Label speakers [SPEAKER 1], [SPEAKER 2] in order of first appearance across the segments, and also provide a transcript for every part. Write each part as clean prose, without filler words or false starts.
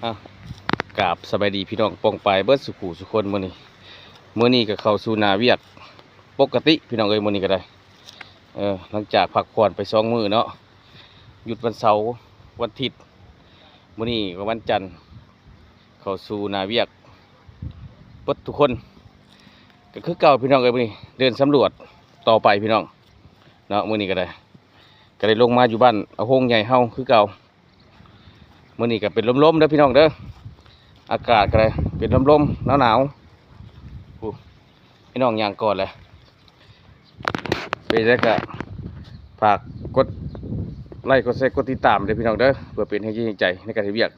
[SPEAKER 1] อ่ะกราบสบายดีพี่น้องปองปายเบิดสุขุสุคนมื้อนี้ก็เข้าสู่หน้าเวียกปกติพี่น้องเอ้ยมื้อนี้ก็ได้หลังจากพักผ่อนไป2 มื้อเนาะหยุดวันเสาร์วันอาทิตย์มื้อนี้ก็วันจันทร์เข้าสู่หน้าเวียกเบิดทุกคนก็คือเก่าพี่น้องเอ้ยมื้อนี้เดินสำรวจต่อไปพี่น้องเนาะมื้อนี้ก็ได้ลงมาอยู่บ้านเอาโฮงใหญ่เฮาคือเก่ามื้อนี้ก็เป็นลมๆเด้อพี่น้องเด้ออากาศก็ได้เป็นลมๆหนาวๆพี่น้องย่างก่อนเลยไปแล้วก็ฝากกดไลค์กดแชร์กดติดตามเด้อพี่น้องเด้อเพื่อเป็นให้กำลังใจในการเฮ็ดเวียก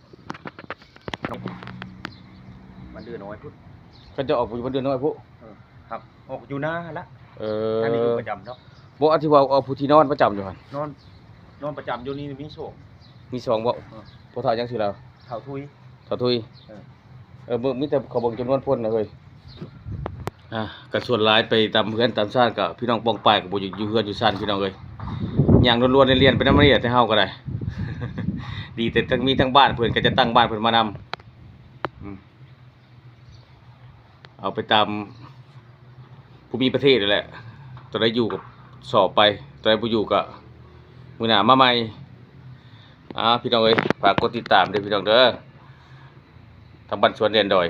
[SPEAKER 2] มันเดือนน้อยพุทธ
[SPEAKER 1] ก็จะออกอยู่วันเดือนน้อยพุ
[SPEAKER 2] ครับออกอยู่หน้าละ
[SPEAKER 1] อั
[SPEAKER 2] นนี้อยู่ประจำเนาะ
[SPEAKER 1] บ่อธิว่าเอาผู้ที่นอนประจำอยู่หั่น
[SPEAKER 2] นอนประจำอยู่นี่มีโชค
[SPEAKER 1] มี2บ่ผู้เฒ่าจังซี่แล้ว
[SPEAKER 2] เฒ่าทุย
[SPEAKER 1] มีแต่เขาบอกจำนวนพ้นนะเฮ้ยก็ส่วนหลายไปตามเพื่อนตามชาติก็พี่น้องปองปายก็บ่อยู่เฮือนอยู่ซ่านพี่น้องเอ้ยอย่างล้วนๆเรียนไปนำเรียนแต่เฮาก็ได้ ดีแต่ทั้งมีทั้งบ้านเพิ่นก็จะตั้งบ้านเพิ่นมานำเอาไปตามภูมิประเทศนั่นแหละตอนใดอยู่กับสอบไปตอนใดบ่อยู่ก็มื้อหน้ามาใหม่พี่น้องเอ้ยฝากกดติดตามด้วยพี่น้องเด้อทางบ้านสวนเรียนดอย